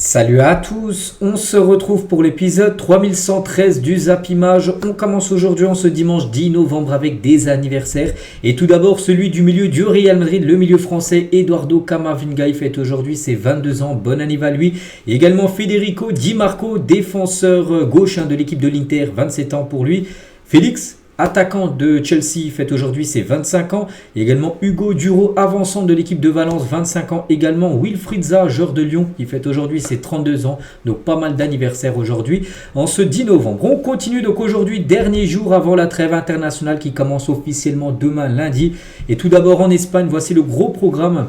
Salut à tous, on se retrouve pour l'épisode 3113 du Zap Image. On commence aujourd'hui en ce dimanche 10 novembre avec des anniversaires. Et tout d'abord celui du milieu du Real Madrid, le milieu français Eduardo Camavinga. Il fête aujourd'hui ses 22 ans, bon anniversaire à lui. Et également Federico Di Marco, défenseur gauche de l'équipe de l'Inter, 27 ans pour lui. Félix, attaquant de Chelsea, fête aujourd'hui ses 25 ans. Il y a également Hugo Duro, avançant de l'équipe de Valence, 25 ans également. Wilfried Zaha, joueur de Lyon, il fête aujourd'hui ses 32 ans. Donc pas mal d'anniversaires aujourd'hui en ce 10 novembre. On continue donc aujourd'hui, dernier jour avant la trêve internationale qui commence officiellement demain lundi. Et tout d'abord en Espagne, voici le gros programme.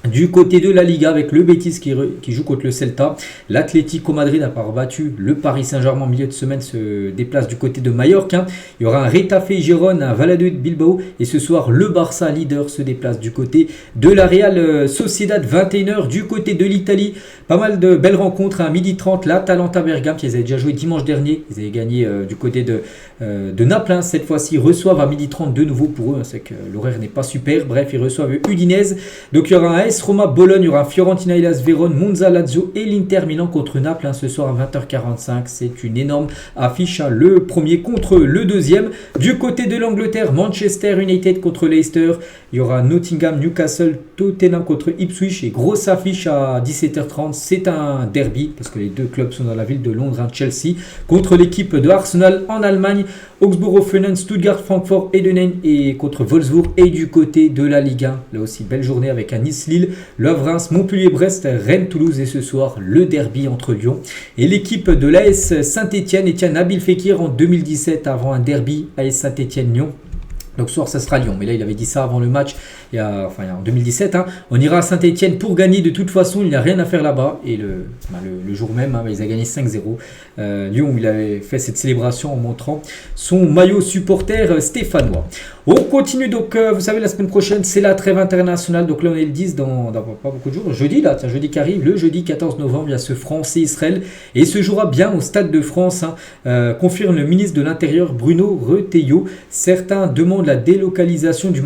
Du côté de la Liga avec le Betis qui joue contre le Celta. L'Atlético Madrid a battu le Paris Saint-Germain en milieu de semaine, se déplace du côté de Majorque. Il y aura un Retafe Gérone, un Valladolid Bilbao. Et ce soir, le Barça leader se déplace du côté de la Real Sociedad, 21h. Du côté de l'Italie, pas mal de belles rencontres. À 12h30, l'Atalanta Bergame qui avaient déjà joué dimanche dernier. Ils avaient gagné du côté de Naples. Cette fois-ci, reçoivent à 12h30 de nouveau pour eux. C'est que l'horaire n'est pas super. Bref, ils reçoivent Udinese. Donc il y aura un AS Roma Bologne, il y aura Fiorentina Hellas Vérone, Monza Lazio et l'Inter Milan contre Naples ce soir à 20h45. C'est une énorme affiche, le premier contre le deuxième. Du côté de l'Angleterre, Manchester United contre Leicester. Il y aura Nottingham, Newcastle, Tottenham contre Ipswich et grosse affiche à 17h30. C'est un derby parce que les deux clubs sont dans la ville de Londres. Chelsea contre l'équipe de Arsenal en Allemagne. Augsbourg, Hoffenheim, Stuttgart, Francfort, Edenheim et contre Wolfsburg. Et du côté de la Ligue 1, là aussi belle journée avec un Nice-Lille, Le Havre, Reims, Montpellier, Brest, Rennes, Toulouse et ce soir le derby entre Lyon et l'équipe de l'AS Saint-Etienne. Et tiens, Nabil Fekir en 2017 avant un derby AS Saint-Etienne-Lyon. Donc ce soir ça sera Lyon, mais là il avait dit ça avant le match, en 2017. On ira à Saint-Etienne pour gagner, de toute façon il n'y a rien à faire là-bas. Et le jour même, ils ont gagné 5-0. Lyon, il avait fait cette célébration en montrant son maillot supporter stéphanois. On continue donc, vous savez, la semaine prochaine c'est la trêve internationale. Donc là on est le 10 dans pas beaucoup de jours. Jeudi qui arrive, le jeudi 14 novembre, il y a ce France-Israël et se jouera bien au Stade de France. Confirme le ministre de l'Intérieur Bruno Retailleau. Certains demandent la délocalisation du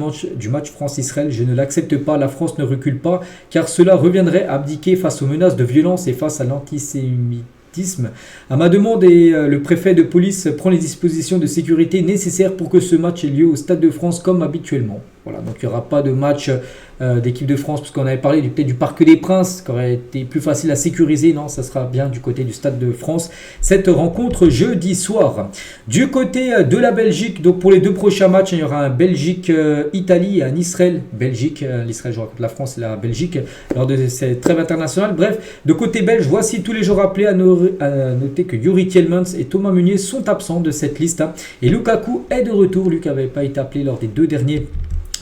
match France-Israël. Je ne l'accepte pas, la France ne recule pas car cela reviendrait à abdiquer face aux menaces de violence et face à l'antisémitisme. À ma demande, le préfet de police prend les dispositions de sécurité nécessaires pour que ce match ait lieu au Stade de France comme habituellement. Voilà, donc il n'y aura pas de match d'équipe de France, parce qu'on avait parlé peut-être du Parc des Princes, qui aurait été plus facile à sécuriser. Non, ça sera bien du côté du Stade de France, cette rencontre jeudi soir. Du côté de la Belgique, donc pour les deux prochains matchs, il y aura un Belgique-Italie et un Israël-Belgique. L'Israël jouera contre la France et la Belgique lors de cette trêve internationale. Bref, de côté belge, voici tous les joueurs appelés à noter que Yuri Tielemans et Thomas Meunier sont absents de cette liste. Et Lukaku est de retour, lui qui n'avait pas été appelé lors des deux derniers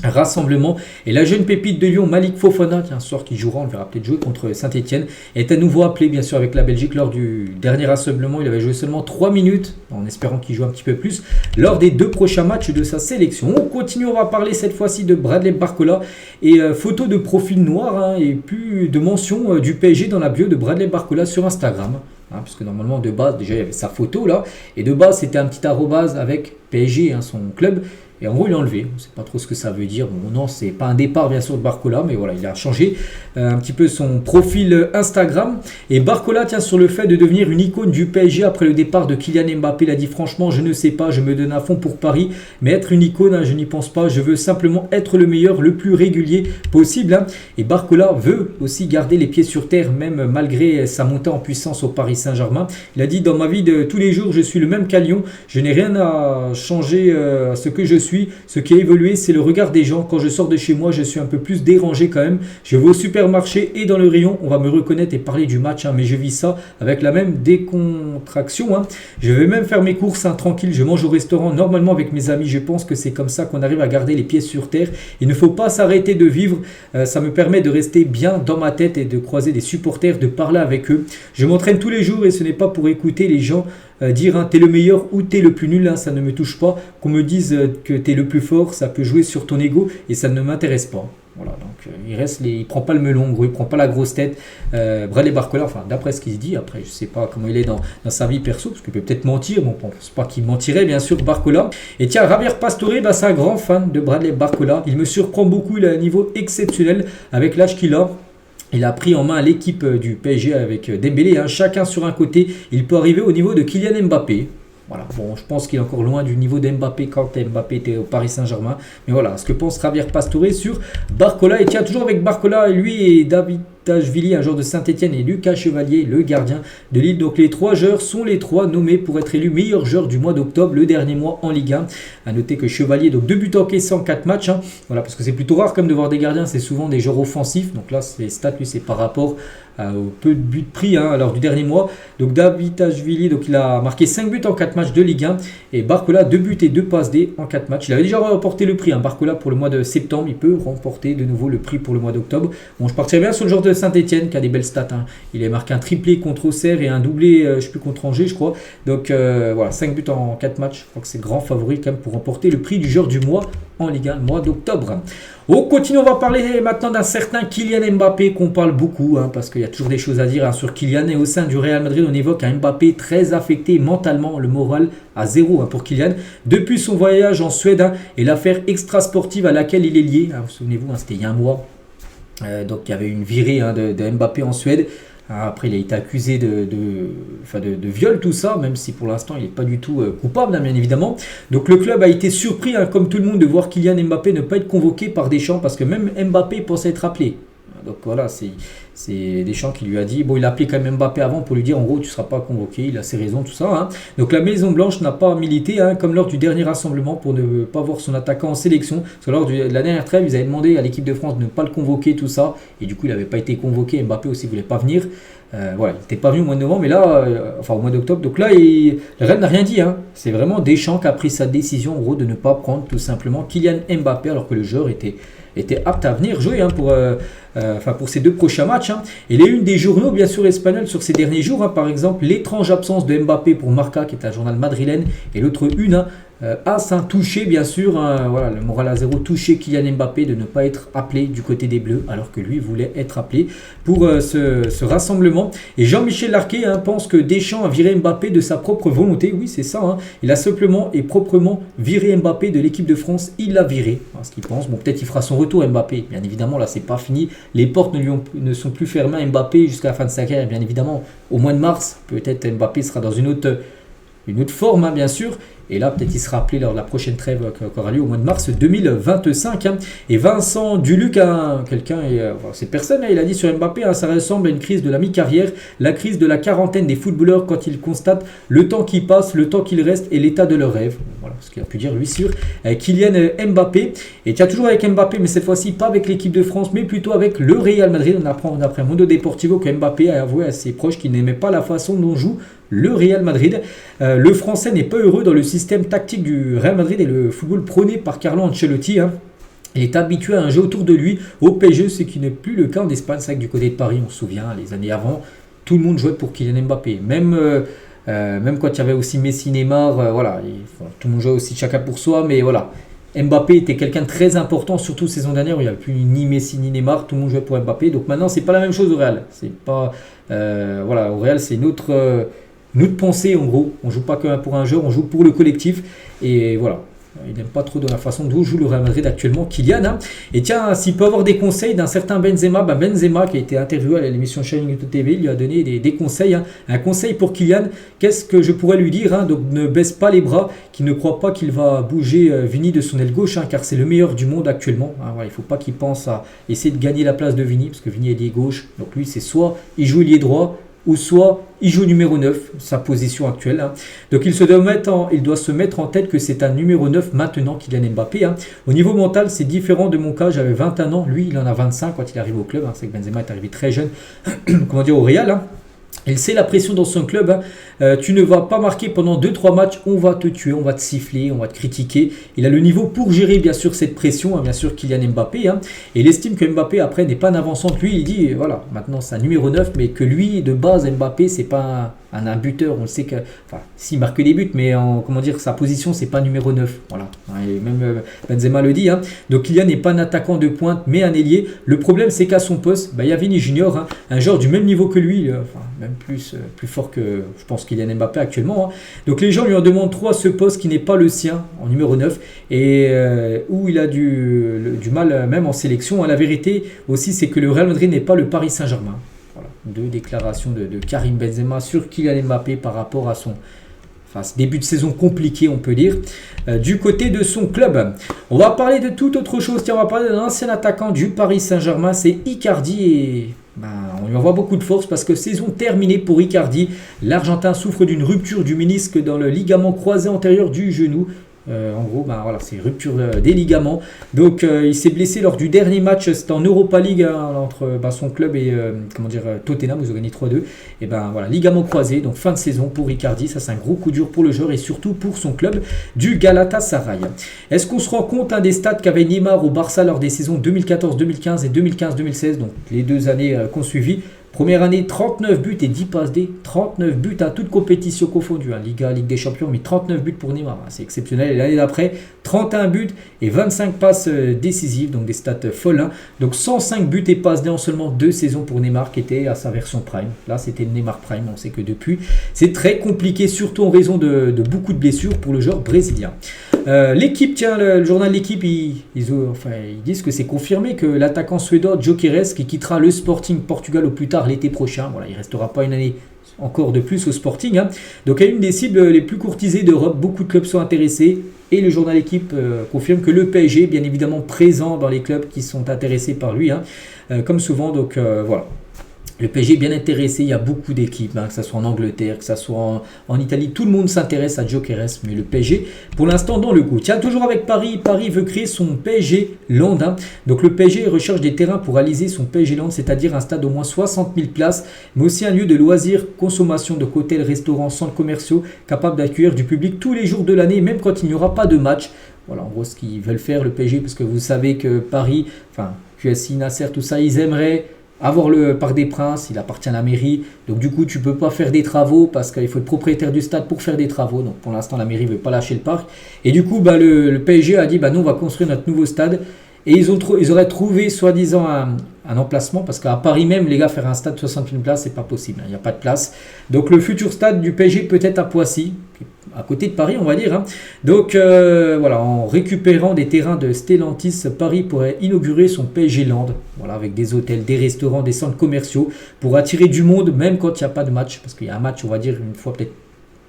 rassemblement. Et la jeune pépite de Lyon, Malik Fofana, un soir qui jouera, on le verra peut-être jouer contre Saint-Etienne, est à nouveau appelé bien sûr avec la Belgique lors du dernier rassemblement. Il avait joué seulement 3 minutes, en espérant qu'il joue un petit peu plus lors des deux prochains matchs de sa sélection. On continue, on va parler cette fois-ci de Bradley Barcola et photo de profil noir et plus de mention du PSG dans la bio de Bradley Barcola sur Instagram. Puisque normalement de base déjà il y avait sa photo là, et de base c'était un petit arrobase avec PSG, son club. Et en gros, il a enlevé. On ne sait pas trop ce que ça veut dire. Bon, non, c'est pas un départ, bien sûr, de Barcola. Mais voilà, il a changé un petit peu son profil Instagram. Et Barcola tient sur le fait de devenir une icône du PSG après le départ de Kylian Mbappé. Il a dit franchement, je ne sais pas, je me donne à fond pour Paris. Mais être une icône, je n'y pense pas. Je veux simplement être le meilleur, le plus régulier possible. Et Barcola veut aussi garder les pieds sur terre, même malgré sa montée en puissance au Paris Saint-Germain. Il a dit, dans ma vie de tous les jours, je suis le même qu'à Lyon. Je n'ai rien à changer à ce que je suis. Ce qui a évolué, c'est le regard des gens. Quand je sors de chez moi, je suis un peu plus dérangé quand même. Je vais au supermarché et dans le rayon, on va me reconnaître et parler du match. Mais je vis ça avec la même décontraction. Je vais même faire mes courses tranquille. Je mange au restaurant normalement avec mes amis. Je pense que c'est comme ça qu'on arrive à garder les pieds sur terre. Il ne faut pas s'arrêter de vivre. Ça me permet de rester bien dans ma tête et de croiser des supporters, de parler avec eux. Je m'entraîne tous les jours et ce n'est pas pour écouter les gens dire t'es le meilleur ou t'es le plus nul, ça ne me touche pas. Qu'on me dise que t'es le plus fort, ça peut jouer sur ton ego et ça ne m'intéresse pas. Voilà, donc il prend pas le melon, en gros, il prend pas la grosse tête. Bradley Barcola, enfin d'après ce qu'il se dit, après je sais pas comment il est dans sa vie perso, parce qu'il peut peut-être mentir, bon, je pense pas qu'il mentirait bien sûr Barcola. Et tiens, Javier Pastore, c'est un grand fan de Bradley Barcola. Il me surprend beaucoup, il a un niveau exceptionnel avec l'âge qu'il a. Il a pris en main l'équipe du PSG avec Dembélé, hein, chacun sur un côté. Il peut arriver au niveau de Kylian Mbappé. Voilà, bon, je pense qu'il est encore loin du niveau d'Mbappé quand Mbappé était au Paris Saint-Germain. Mais voilà, ce que pense Javier Pastore sur Barcola. Et tiens, toujours avec Barcola, lui et David Tajvili, un joueur de Saint-Etienne, et Lucas Chevalier, le gardien de Lille. Donc les 3 joueurs sont les 3 nommés pour être élus meilleurs joueurs du mois d'octobre, le dernier mois en Ligue 1. A noter que Chevalier, donc 2 buts encaissés en 4 matchs. Hein. Voilà, parce que c'est plutôt rare comme de voir des gardiens, c'est souvent des joueurs offensifs. Donc là, ces stats, lui, c'est par rapport au peu de buts pris hein, lors du dernier mois. Donc David Tajvili, donc il a marqué 5 buts en 4 matchs de Ligue 1. Et Barcola, 2 buts et 2 passes D en 4 matchs. Il avait déjà remporté le prix. Hein. Barcola pour le mois de septembre, il peut remporter de nouveau le prix pour le mois d'octobre. Bon, je partirais bien sur le joueur de Saint-Etienne qui a des belles stats. Hein. Il a marqué un triplé contre Auxerre et un doublé, je ne sais plus, contre Angers, je crois. Donc voilà, 5 buts en 4 matchs. Je crois que c'est grand favori quand même pour remporter le prix du joueur du mois en Ligue 1, le mois d'octobre. On continue, on va parler maintenant d'un certain Kylian Mbappé qu'on parle beaucoup, hein, parce qu'il y a toujours des choses à dire hein, sur Kylian. Et au sein du Real Madrid, on évoque un Mbappé très affecté mentalement, le moral à 0 hein, pour Kylian. Depuis son voyage en Suède hein, et l'affaire extra-sportive à laquelle il est lié, hein, vous souvenez-vous, hein, c'était il y a un mois. Donc il y avait une virée hein, de Mbappé en Suède. Après, il a été accusé de viol, tout ça, même si pour l'instant, il n'est pas du tout coupable, hein, bien évidemment. Donc, le club a été surpris, hein, comme tout le monde, de voir Kylian Mbappé ne pas être convoqué par Deschamps, parce que même Mbappé pensait être appelé. Donc, voilà, c'est Deschamps qui lui a dit, bon, il a appelé quand même Mbappé avant pour lui dire, en gros, tu ne seras pas convoqué, il a ses raisons, tout ça. Hein. Donc, la Maison-Blanche n'a pas milité, hein, comme lors du dernier rassemblement, pour ne pas voir son attaquant en sélection. Parce que lors de la dernière trêve, ils avaient demandé à l'équipe de France de ne pas le convoquer, tout ça. Et du coup, il n'avait pas été convoqué. Mbappé aussi ne voulait pas venir. Voilà, il n'était pas venu au mois de novembre, mais là, enfin au mois d'octobre. Donc là, le Real n'a rien dit. Hein. C'est vraiment Deschamps qui a pris sa décision, en gros, de ne pas prendre tout simplement Kylian Mbappé, alors que le joueur était apte à venir jouer hein, pour ces 2 prochains matchs. Hein. Et les unes des journaux, bien sûr, espagnols sur ces derniers jours, hein, par exemple, l'étrange absence de Mbappé pour Marca, qui est un journal madrilène, et l'autre une, hein, As touché, bien sûr, hein, voilà, le moral à 0, touché Kylian Mbappé de ne pas être appelé du côté des Bleus, alors que lui voulait être appelé pour ce rassemblement. Et Jean-Michel Larquet hein, pense que Deschamps a viré Mbappé de sa propre volonté. Oui, c'est ça. Hein. Il a simplement et proprement viré Mbappé de l'équipe de France. Il l'a viré, hein, ce qu'il pense. Bon, peut-être il fera son retour Mbappé. Bien évidemment, là, c'est pas fini. Les portes ne sont plus fermées à Mbappé jusqu'à la fin de sa carrière. Bien évidemment, au mois de mars, peut-être Mbappé sera dans une autre forme, hein, bien sûr. Et là, peut-être il sera appelé lors de la prochaine trêve qui aura lieu au mois de mars 2025. Hein. Et Vincent Duluc, hein, c'est personne, hein, il a dit sur Mbappé, hein, ça ressemble à une crise de la mi-carrière, la crise de la quarantaine des footballeurs quand ils constatent le temps qui passe, le temps qu'il reste et l'état de leur rêve. Voilà ce qu'il a pu dire lui sur Kylian Mbappé. Et tiens, toujours avec Mbappé, mais cette fois-ci pas avec l'équipe de France, mais plutôt avec le Real Madrid. On apprend d'après Mundo Deportivo que Mbappé a avoué à ses proches qu'il n'aimait pas la façon dont joue le Real Madrid. Le Français n'est pas heureux dans le système tactique du Real Madrid et le football prôné par Carlo Ancelotti. Hein. Il est habitué à un jeu autour de lui au PSG, ce qui n'est plus le cas en Espagne. C'est vrai que du côté de Paris, on se souvient, les années avant, tout le monde jouait pour Kylian Mbappé. Même quand il y avait aussi Messi, Neymar, voilà, tout le monde jouait aussi chacun pour soi, mais voilà. Mbappé était quelqu'un de très important, surtout saison dernière où il n'y avait plus ni Messi ni Neymar, tout le monde jouait pour Mbappé. Donc maintenant, c'est pas la même chose au Real. C'est pas, voilà, au Real, c'est notre pensée en gros. On joue pas que pour un joueur, on joue pour le collectif. Et voilà. Il n'aime pas trop de la façon dont joue le Real Madrid actuellement, Kylian. Hein. Et tiens, s'il peut avoir des conseils d'un certain Benzema, Benzema qui a été interviewé à l'émission Shining TV, il lui a donné des conseils. Hein. Un conseil pour Kylian, qu'est-ce que je pourrais lui dire hein. Donc ne baisse pas les bras, qu'il ne croit pas qu'il va bouger Vini de son aile gauche, hein, car c'est le meilleur du monde actuellement. Hein. Voilà, il ne faut pas qu'il pense à essayer de gagner la place de Vini, parce que Vini est ailier gauche. Donc lui, c'est soit il joue ailier droit, ou soit il joue numéro 9, sa position actuelle. Hein. Donc il doit se mettre en tête que c'est un numéro 9 maintenant Kylian Mbappé. Hein. Au niveau mental, c'est différent de mon cas, j'avais 21 ans, lui il en a 25 quand il arrive au club. Hein. C'est que Benzema est arrivé très jeune au Real. Hein. Il sait la pression dans son club. Hein. Tu ne vas pas marquer pendant 2-3 matchs, on va te tuer, on va te siffler, on va te critiquer. Il a le niveau pour gérer bien sûr cette pression, hein, bien sûr Kylian Mbappé. Hein. Et il estime que Mbappé après n'est pas un avançant. Lui il dit voilà, maintenant c'est un numéro 9, mais que lui de base Mbappé c'est pas un buteur, on le sait que, enfin, s'il marque des buts, mais comment dire, sa position, c'est pas numéro 9. Voilà. Et même Benzema le dit. Hein. Donc Kylian n'est pas un attaquant de pointe, mais un ailier. Le problème, c'est qu'à son poste, il y a Vini Junior, hein, un joueur du même niveau que lui, enfin, même plus fort que, je pense, Kylian Mbappé actuellement. Hein. Donc les gens lui en demandent trop à ce poste qui n'est pas le sien, en numéro 9, et où il a du mal, même en sélection. Hein. La vérité aussi, c'est que le Real Madrid n'est pas le Paris Saint-Germain. Voilà. Deux déclarations de Karim Benzema sur Kylian Mbappé par rapport à ce début de saison compliqué, on peut dire, du côté de son club. On va parler de toute autre chose. Tiens, on va parler d'un ancien attaquant du Paris Saint-Germain, c'est Icardi, et on lui envoie beaucoup de force parce que saison terminée pour Icardi. L'Argentin souffre d'une rupture du ménisque dans le ligament croisé antérieur du genou. En gros, voilà, c'est rupture des ligaments. Donc, il s'est blessé lors du dernier match. C'était en Europa League entre son club et Tottenham. Ils ont gagné 3-2. Et voilà, ligament croisé. Donc, fin de saison pour Icardi. Ça, c'est un gros coup dur pour le joueur et surtout pour son club du Galatasaray. Est-ce qu'on se rend compte des stats qu'avait Neymar au Barça lors des saisons 2014-2015 et 2015-2016, donc les 2 années qu'on suivit? Première année, 39 buts et 10 passes D. 39 buts à toute compétition confondue. Liga, Ligue des Champions, mais 39 buts pour Neymar. C'est exceptionnel. Et l'année d'après, 31 buts et 25 passes décisives. Donc des stats folles. Hein. Donc 105 buts et passes D en seulement 2 saisons pour Neymar qui était à sa version prime. Là, c'était le Neymar prime. On sait que depuis, c'est très compliqué, surtout en raison de beaucoup de blessures pour le joueur brésilien. L'équipe, tiens, le journal de l'équipe, ils disent que c'est confirmé que l'attaquant suédois Gyökeres qui quittera le Sporting Portugal au plus tard l'été prochain. Voilà, il ne restera pas une année encore de plus au Sporting. Hein. Donc, il y a une des cibles les plus courtisées d'Europe. Beaucoup de clubs sont intéressés. Et le journal d'équipe confirme que le PSG est bien évidemment présent dans les clubs qui sont intéressés par lui. Hein. Comme souvent, donc voilà. Le PSG est bien intéressé, il y a beaucoup d'équipes, que ce soit en Angleterre, que ce soit en Italie, tout le monde s'intéresse à Gyökeres, mais le PSG, pour l'instant, dans le coup. Tiens, toujours avec Paris, Paris veut créer son PSG Land. Hein. Donc le PSG recherche des terrains pour réaliser son PSG Land, c'est-à-dire un stade d'au moins 60 000 places, mais aussi un lieu de loisirs, consommation, de hôtels, restaurants, centres commerciaux, capable d'accueillir du public tous les jours de l'année, même quand il n'y aura pas de match. Voilà, en gros, ce qu'ils veulent faire, le PSG, parce que vous savez que Paris, QSI, Nasser, tout ça, ils aimeraient avoir le Parc des Princes, il appartient à la mairie. Donc du coup, tu ne peux pas faire des travaux parce qu'il faut être propriétaire du stade pour faire des travaux. Donc pour l'instant, la mairie ne veut pas lâcher le parc. Et du coup, le PSG a dit, nous, on va construire notre nouveau stade. Et ils auraient trouvé, soi-disant, un emplacement. Parce qu'à Paris même, les gars, faire un stade de 60 000 places, c'est pas possible. Il n'y a pas de place. Donc le futur stade du PSG peut être à Poissy, à côté de Paris, on va dire. Hein. Donc voilà, en récupérant des terrains de Stellantis, Paris pourrait inaugurer son PSG Land. Voilà, avec des hôtels, des restaurants, des centres commerciaux pour attirer du monde, même quand il n'y a pas de match. Parce qu'il y a un match, on va dire, une fois peut-être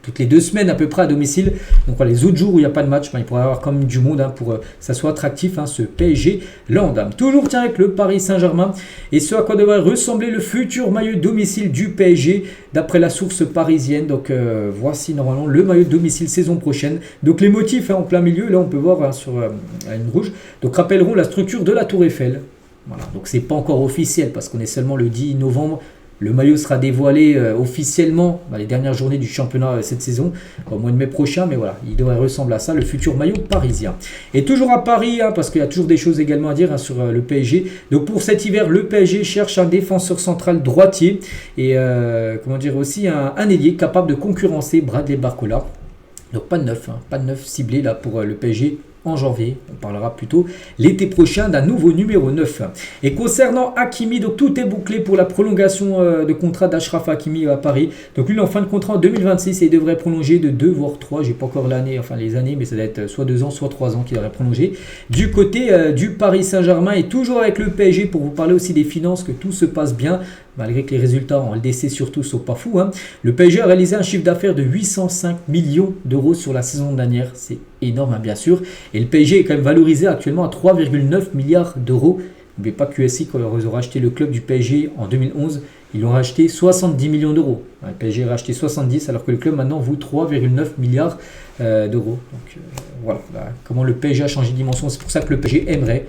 toutes les 2 semaines à peu près à domicile. Donc voilà, les autres jours où il n'y a pas de match, il pourrait y avoir quand même du monde pour que ça soit attractif, ce PSG Land. Toujours tiens avec le Paris Saint-Germain et ce à quoi devrait ressembler le futur maillot domicile du PSG d'après la source parisienne. Donc voici normalement le maillot domicile saison prochaine. Donc les motifs en plein milieu, là on peut voir sur la ligne rouge. Donc rappelleront la structure de la Tour Eiffel. Voilà, donc c'est pas encore officiel parce qu'on est seulement le 10 novembre. Le maillot sera dévoilé officiellement dans les dernières journées du championnat cette saison, au mois de mai prochain. Mais voilà, il devrait ressembler à ça, le futur maillot parisien. Et toujours à Paris, parce qu'il y a toujours des choses également à dire sur le PSG. Donc pour cet hiver, le PSG cherche un défenseur central droitier et aussi un ailier capable de concurrencer Bradley Barcola. Donc pas de neuf ciblé là pour le PSG. En janvier, on parlera plutôt l'été prochain d'un nouveau numéro 9. Et concernant Hakimi, donc tout est bouclé pour la prolongation de contrat d'Achraf Hakimi à Paris. Donc lui, il est en fin de contrat en 2026 et il devrait prolonger de 2 voire 3, j'ai pas encore les années, mais ça doit être soit 2 ans, soit 3 ans qu'il devrait prolonger. Du côté du Paris Saint-Germain et toujours avec le PSG pour vous parler aussi des finances, que tout se passe bien. Malgré que les résultats en LDC surtout sont pas fous. Le PSG a réalisé un chiffre d'affaires de 805 millions d'euros sur la saison dernière. C'est énorme bien sûr. Et le PSG est quand même valorisé actuellement à 3,9 milliards d'euros. N'oubliez pas que QSI, quand ils ont racheté le club du PSG en 2011, ils l'ont racheté 70 millions d'euros. Le PSG a racheté 70 alors que le club maintenant vaut 3,9 milliards d'euros. Donc voilà comment le PSG a changé de dimension. C'est pour ça que le PSG aimerait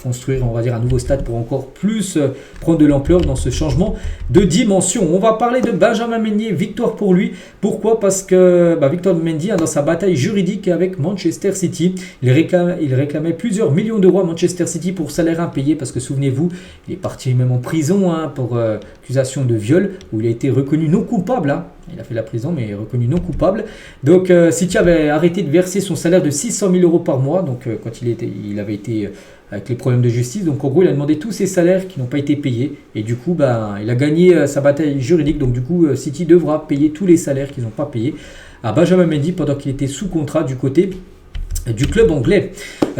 construire, on va dire, un nouveau stade pour encore plus prendre de l'ampleur dans ce changement de dimension. On va parler de Benjamin Mendy, victoire pour lui. Pourquoi ? Parce que Victor Mendy, dans sa bataille juridique avec Manchester City, il réclamait plusieurs millions d'euros à Manchester City pour salaire impayé, parce que souvenez-vous, il est parti même en prison pour accusation de viol, où il a été reconnu non coupable. Il a fait la prison, mais est reconnu non coupable. Donc City avait arrêté de verser son salaire de 600 000 euros par mois, donc quand il avait été avec les problèmes de justice. Donc en gros, il a demandé tous ses salaires qui n'ont pas été payés. Et du coup, il a gagné sa bataille juridique. Donc du coup, City devra payer tous les salaires qu'ils n'ont pas payés à Benjamin Mendy pendant qu'il était sous contrat du côté du club anglais.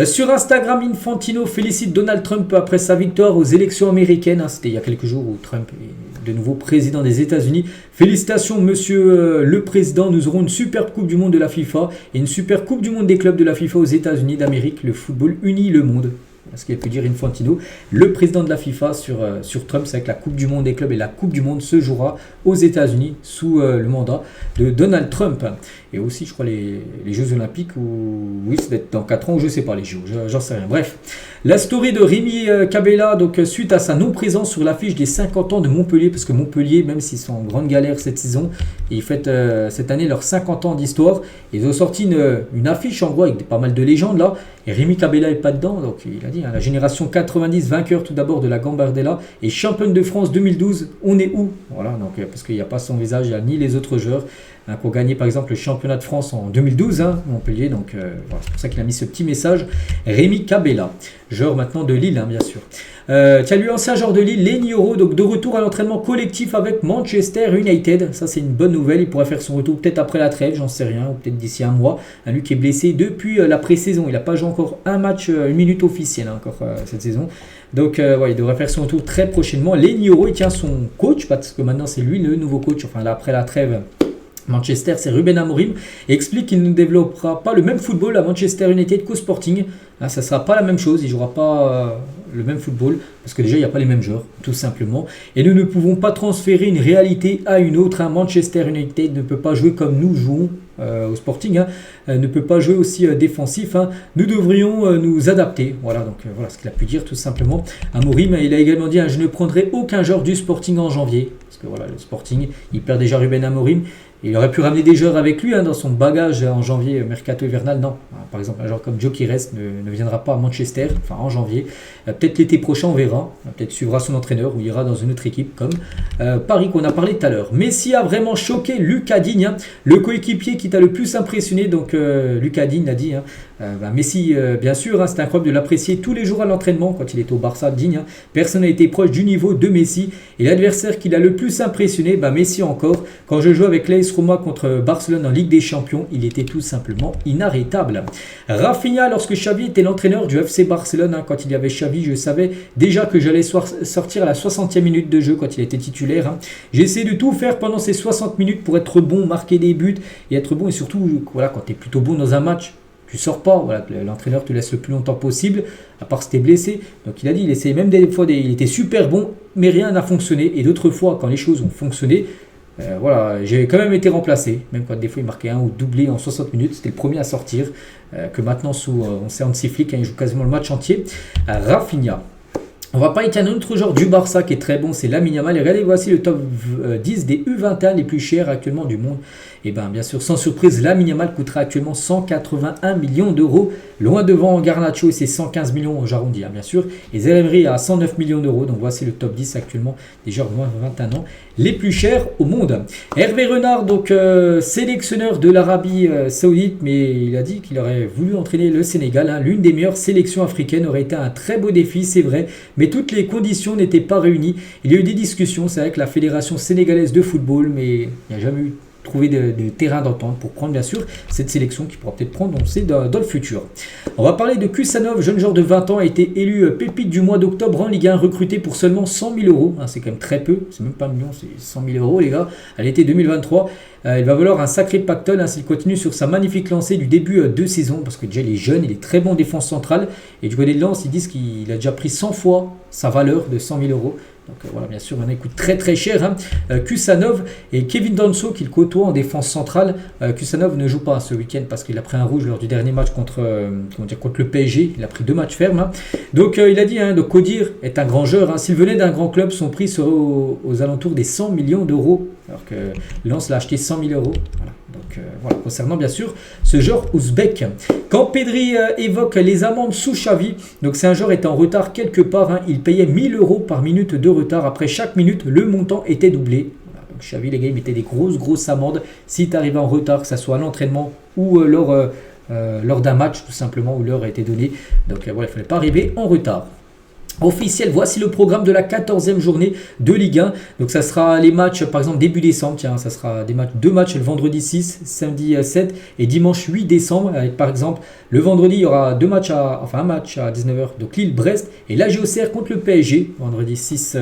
Sur Instagram, Infantino félicite Donald Trump après sa victoire aux élections américaines. C'était il y a quelques jours où Trump est de nouveau président des États-Unis. Félicitations, monsieur le président. Nous aurons une superbe Coupe du Monde de la FIFA et une super Coupe du Monde des clubs de la FIFA aux États-Unis d'Amérique. Le football unit le monde. Ce qu'il a pu dire Infantino, le président de la FIFA sur Trump, c'est que la Coupe du Monde des clubs et la Coupe du Monde se jouera aux États-Unis sous le mandat de Donald Trump. Et aussi, je crois, les Jeux Olympiques, oui, ça va être dans 4 ans, ou je ne sais pas les Jeux, j'en sais rien. Bref, la story de Rémi Cabella, donc suite à sa non-présence sur l'affiche des 50 ans de Montpellier, parce que Montpellier, même s'ils sont en grande galère cette saison, ils fêtent cette année leurs 50 ans d'histoire, ils ont sorti une affiche en gros avec pas mal de légendes là, et Rémi Cabella n'est pas dedans, donc il a dit, la génération 90, vainqueur tout d'abord de la Gambardella, et championne de France 2012, on est où? Voilà, donc parce qu'il n'y a pas son visage, il n'y a ni les autres joueurs. Qui ont gagné par exemple le championnat de France en 2012, Montpellier, donc voilà, c'est pour ça qu'il a mis ce petit message. Rémi Cabella, joueur maintenant de Lille, bien sûr. Tiens, lui, ancien joueur de Lille, Lenny Yoro, donc de retour à l'entraînement collectif avec Manchester United. Ça, c'est une bonne nouvelle. Il pourrait faire son retour peut-être après la trêve, j'en sais rien, ou peut-être d'ici un mois. Lui qui est blessé depuis la pré-saison. Il n'a pas joué encore un match, une minute officielle encore cette saison. Donc, il devrait faire son retour très prochainement. Lenny Yoro, il tient son coach, parce que maintenant, c'est lui le nouveau coach, enfin là, après la trêve. Manchester, c'est Ruben Amorim, et explique qu'il ne développera pas le même football à Manchester United qu'au Sporting. Ça ne sera pas la même chose, il ne jouera pas le même football, parce que déjà il n'y a pas les mêmes joueurs, tout simplement. Et nous ne pouvons pas transférer une réalité à une autre. Manchester United ne peut pas jouer comme nous jouons au Sporting, ne peut pas jouer aussi défensif. Nous devrions nous adapter. Voilà, donc voilà ce qu'il a pu dire tout simplement. Amorim, il a également dit, je ne prendrai aucun joueur du Sporting en janvier, parce que voilà, le Sporting, il perd déjà Ruben Amorim. Il aurait pu ramener des joueurs avec lui dans son bagage en janvier, mercato hivernal. Non, par exemple, un joueur comme Joe Kires ne viendra pas à Manchester, enfin en janvier. Peut-être l'été prochain, on verra. Peut-être suivra son entraîneur ou ira dans une autre équipe comme Paris qu'on a parlé tout à l'heure. Messi a vraiment choqué Lucas Digne, le coéquipier qui t'a le plus impressionné. Donc Lucas Digne a dit, Messi, bien sûr, c'est incroyable de l'apprécier tous les jours à l'entraînement quand il est au Barça. Digne, personne n'a été proche du niveau de Messi. Et l'adversaire qui l'a le plus impressionné, Messi encore. Quand je joue avec l'AS Roma contre Barcelone en Ligue des Champions, il était tout simplement inarrêtable. Rafinha, lorsque Xavi était l'entraîneur du FC Barcelone, quand il y avait Xavi, je savais déjà que j'allais sortir à la 60e minute de jeu quand il était titulaire. J'ai essayé de tout faire pendant ces 60 minutes pour être bon, marquer des buts et être bon. Et surtout, voilà, quand tu es plutôt bon dans un match, tu sors pas, voilà, l'entraîneur te laisse le plus longtemps possible, à part si tu es blessé. Donc il a dit, il essayait même des fois, il était super bon, mais rien n'a fonctionné. Et d'autres fois, quand les choses ont fonctionné, voilà, j'ai quand même été remplacé, même quand des fois il marquait un ou doublé en 60 minutes, c'était le premier à sortir, que maintenant sous on sait Hansi Flick, il joue quasiment le match entier. Rafinha. On va parler d'un autre joueur du Barça qui est très bon, c'est Lamine Yamal. Et regardez, voici le top 10 des U21 les plus chers actuellement du monde. Et bien sûr, sans surprise, Lamine Yamal coûtera actuellement 181 millions d'euros. Loin devant Garnacho et ses 115 millions, j'arrondis bien sûr. Et Zeremri à 109 millions d'euros. Donc voici le top 10 actuellement des joueurs de moins de 21 ans les plus chers au monde. Hervé Renard, donc sélectionneur de l'Arabie Saoudite, mais il a dit qu'il aurait voulu entraîner le Sénégal. L'une des meilleures sélections africaines aurait été un très beau défi, c'est vrai, mais toutes les conditions n'étaient pas réunies. Il y a eu des discussions, c'est avec la Fédération sénégalaise de football, mais il n'y a jamais eu trouver de terrain d'entente pour prendre bien sûr cette sélection qui pourra peut-être prendre, on sait, dans le futur. On va parler de Kusanov, jeune joueur de 20 ans, a été élu pépite du mois d'octobre en Ligue 1, recruté pour seulement 100 000 euros. C'est quand même très peu, c'est même pas un million, c'est 100 000 euros les gars, à l'été 2023. Il va valoir un sacré pactole s'il continue sur sa magnifique lancée du début de saison, parce que déjà il est jeune, il est très bon en défense centrale, et du côté de Lens, ils disent qu'il a déjà pris 100 fois sa valeur de 100 000 euros. Donc voilà, bien sûr, il coûte très très cher. Kusanov et Kevin Danso qui le côtoient en défense centrale. Kusanov ne joue pas ce week-end parce qu'il a pris un rouge lors du dernier match contre le PSG. Il a pris 2 matchs fermes. Donc il a dit, donc Kodir est un grand joueur. S'il venait d'un grand club, son prix serait aux alentours des 100 millions d'euros. Alors que Lens l'a acheté 100 000 euros. Voilà. Donc voilà, concernant bien sûr ce joueur ouzbek. Quand Pedri évoque les amendes sous Xavi, donc c'est un joueur était en retard quelque part, il payait 1 000 euros par minute de retard. Après chaque minute, le montant était doublé. Voilà, donc Donc Xavi, les gars, ils mettaient des grosses amendes si tu arrivais en retard, que ce soit à l'entraînement ou lors d'un match tout simplement où l'heure a été donnée. Donc voilà, il ne fallait pas arriver en retard. Officiel, voici le programme de la 14e journée de Ligue 1. Donc ça sera les matchs par exemple début décembre, tiens, ça sera deux matchs le vendredi 6, samedi 7 et dimanche 8 décembre. Avec par exemple le vendredi il y aura un match à 19h, donc Lille-Brest et la Auxerre contre le PSG, vendredi 6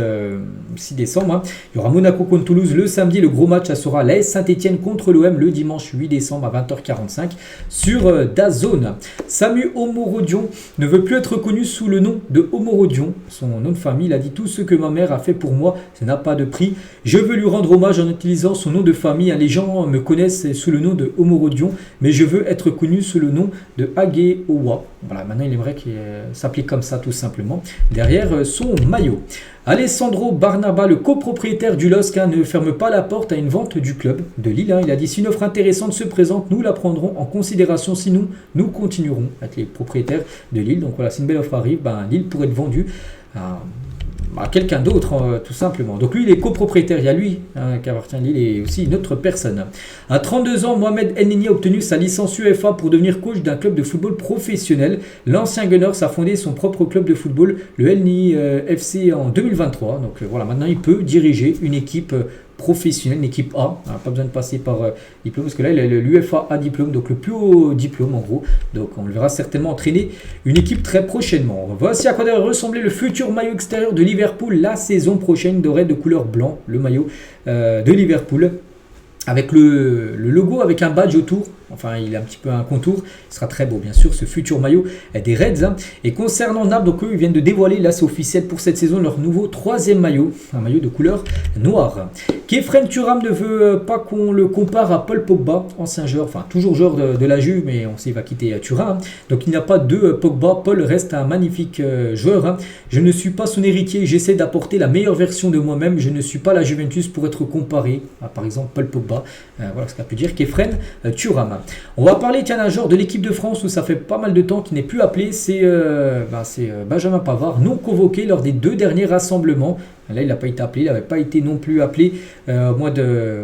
décembre. Hein. Il y aura Monaco contre Toulouse le samedi, le gros match ça sera l'AS Saint-Etienne contre l'OM le dimanche 8 décembre à 20h45 sur DAZN. Samu Omorodion ne veut plus être connu sous le nom de Omorodion. Son nom de famille, il a dit tout ce que ma mère a fait pour moi, ça n'a pas de prix. Je veux lui rendre hommage en utilisant son nom de famille. Les gens me connaissent sous le nom de Omorodion, mais je veux être connu sous le nom de Ageowa. Voilà, maintenant il aimerait qu'il s'applique comme ça tout simplement. Derrière son maillot. Alessandro Barnaba, le copropriétaire du LOSC, ne ferme pas la porte à une vente du club de Lille. Il a dit si une offre intéressante se présente, nous la prendrons en considération. Sinon, nous continuerons à être les propriétaires de Lille. Donc voilà, si une belle offre arrive, Lille pourrait être vendue à quelqu'un d'autre, tout simplement. Donc lui, il est copropriétaire. Il y a lui qui appartient à Lille et aussi une autre personne. À 32 ans, Mohamed El Neni a obtenu sa licence UEFA pour devenir coach d'un club de football professionnel. L'ancien Gunners a fondé son propre club de football, le El Neni FC, en 2023. Donc voilà, maintenant il peut diriger une équipe professionnelle, une équipe A, pas besoin de passer par diplôme, parce que là il a l'UFA A diplôme, donc le plus haut diplôme en gros, donc on le verra certainement entraîner une équipe très prochainement. Voici à quoi devrait ressembler le futur maillot extérieur de Liverpool la saison prochaine, doré de couleur blanc, le maillot de Liverpool, avec le logo, avec un badge autour. Enfin, il a un petit peu un contour. Il sera très beau, bien sûr, ce futur maillot des Reds. Hein. Et concernant Naples, donc eux, ils viennent de dévoiler, là, c'est officiel pour cette saison, leur nouveau 3e maillot. Un maillot de couleur noire. Khéphren Thuram ne veut pas qu'on le compare à Paul Pogba, ancien joueur, enfin, toujours joueur de la Juve, mais on sait qu'il va quitter Turin. Hein. Donc, il n'y a pas de Pogba. Paul reste un magnifique joueur. Hein. Je ne suis pas son héritier. J'essaie d'apporter la meilleure version de moi-même. Je ne suis pas la Juventus pour être comparé à, par exemple, Paul Pogba. Voilà ce qu'a pu dire Khéphren Thuram. On va parler d'un joueur de l'équipe de France où ça fait pas mal de temps qu'il n'est plus appelé, c'est Benjamin Pavard, non convoqué lors des 2 derniers rassemblements. Là, il n'a pas été appelé, il n'avait pas été non plus appelé au mois de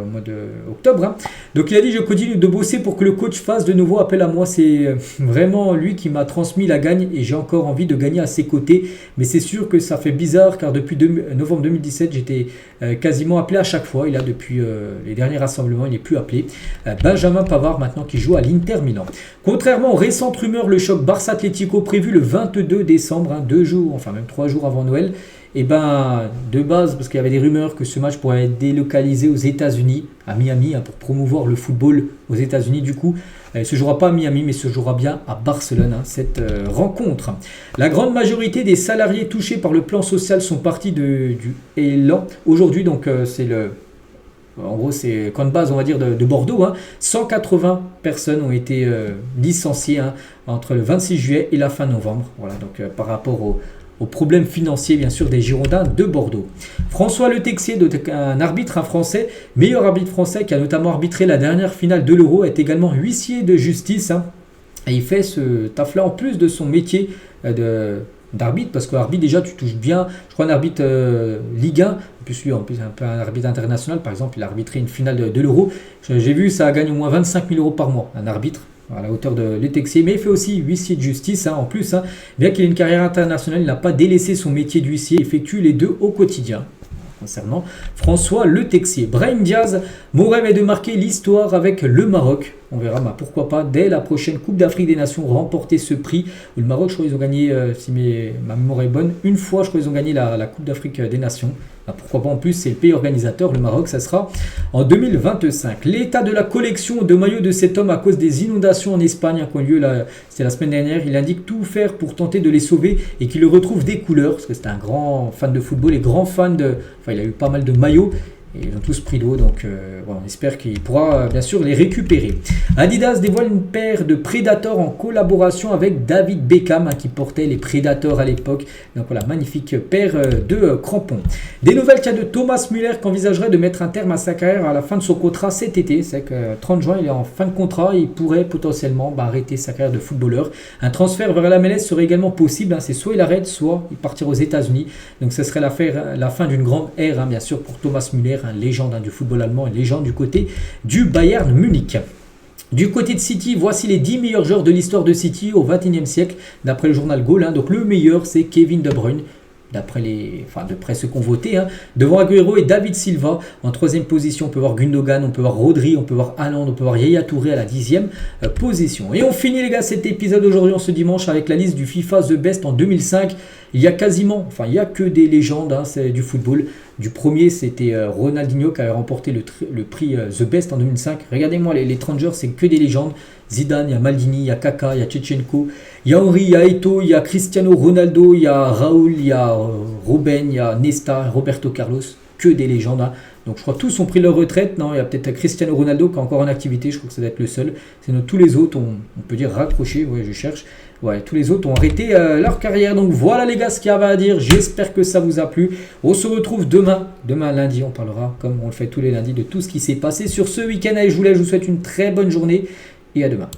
octobre. Hein. Donc, il a dit, je continue de bosser pour que le coach fasse de nouveau appel à moi. C'est vraiment lui qui m'a transmis la gagne et j'ai encore envie de gagner à ses côtés. Mais c'est sûr que ça fait bizarre car depuis novembre 2017, j'étais quasiment appelé à chaque fois. Et là, depuis les derniers rassemblements, il n'est plus appelé. Benjamin Pavard, maintenant, qui joue à l'Inter Milan. Contrairement aux récentes rumeurs, le choc Barça-Atlético prévu le 22 décembre, hein, 2 jours, enfin même 3 jours avant Noël, et de base, parce qu'il y avait des rumeurs que ce match pourrait être délocalisé aux États-Unis, à Miami, hein, pour promouvoir le football aux États-Unis. Du coup, il ne se jouera pas à Miami, mais se jouera bien à Barcelone, hein, cette rencontre. La grande majorité des salariés touchés par le plan social sont partis du Élan aujourd'hui. Donc, en gros, c'est camp de base, on va dire, de Bordeaux. Hein. 180 personnes ont été licenciées entre le 26 juillet et la fin novembre. Voilà, donc par rapport aux problèmes financiers, bien sûr, des Girondins de Bordeaux. François Le Texier, un arbitre français, meilleur arbitre français qui a notamment arbitré la dernière finale de l'Euro, est également huissier de justice. Hein, et il fait ce taf-là en plus de son métier d'arbitre, parce que l'arbitre, déjà, tu touches bien, je crois, un arbitre Ligue 1, en plus, lui, un peu un arbitre international, par exemple, il a arbitré une finale de l'Euro. J'ai vu, ça gagne au moins 25 000 euros par mois, un arbitre. À la hauteur de Le Texier, mais il fait aussi huissier de justice, hein, en plus. Hein, bien qu'il ait une carrière internationale, il n'a pas délaissé son métier d'huissier, il effectue les deux au quotidien. Concernant François Le Texier. Brahim Diaz, mon rêve est de marquer l'histoire avec le Maroc. On verra, pourquoi pas, dès la prochaine Coupe d'Afrique des Nations, remporter ce prix. Où le Maroc, je crois qu'ils ont gagné, si ma mémoire est bonne, une fois, je crois qu'ils ont gagné la Coupe d'Afrique des Nations. Pourquoi pas, en plus, c'est le pays organisateur, le Maroc, ça sera en 2025. L'état de la collection de maillots de cet homme à cause des inondations en Espagne qui ont lieu, c'était la semaine dernière, il indique tout faire pour tenter de les sauver et qu'il retrouve des couleurs, parce que c'est un grand fan de football et grand fan il a eu pas mal de maillots. Et ils ont tous pris l'eau, donc on espère qu'il pourra bien sûr les récupérer. Adidas dévoile une paire de Predator en collaboration avec David Beckham, qui portait les Predators à l'époque. Donc voilà, magnifique paire de crampons. Des nouvelles de Thomas Müller qui envisagerait de mettre un terme à sa carrière à la fin de son contrat cet été. C'est que 30 juin, il est en fin de contrat et il pourrait potentiellement arrêter sa carrière de footballeur. Un transfert vers la MLS serait également possible. C'est soit il arrête, soit il partira aux États-Unis. Donc ce serait la fin d'une grande ère, bien sûr, pour Thomas Müller. légende du football allemand et légende du côté du Bayern Munich. Du côté de City, voici les 10 meilleurs joueurs de l'histoire de City au XXIe siècle, d'après le journal Goal. Donc le meilleur, c'est Kevin De Bruyne, d'après ceux qui ont voté. Devant Agüero et David Silva. En troisième position, on peut voir Gundogan, on peut voir Rodri, on peut voir Haaland, on peut voir Yaya Touré à la 10e position. Et on finit les gars cet épisode aujourd'hui, ce dimanche, avec la liste du FIFA The Best en 2005. Il y a que des légendes c'est du football. Du premier, c'était Ronaldinho qui avait remporté le prix The Best en 2005. Regardez-moi, les 30 joueurs, c'est que des légendes. Zidane, il y a Maldini, il y a Kaka, il y a Tchechenko, il y a Henry, il y a Eto'o, il y a Cristiano Ronaldo, il y a Raoul, il y a Robben, il y a Nesta, Roberto Carlos. Que des légendes. Donc je crois que tous ont pris leur retraite. Non, il y a peut-être Cristiano Ronaldo qui est encore en activité. Je crois que ça doit être le seul. Sinon tous les autres on peut dire raccroché. Ouais, je cherche. Ouais, tous les autres ont arrêté leur carrière. Donc voilà les gars ce qu'il y avait à dire. J'espère que ça vous a plu. On se retrouve demain. Demain lundi, on parlera comme on le fait tous les lundis de tout ce qui s'est passé sur ce week-end. Allez, je vous souhaite une très bonne journée et à demain.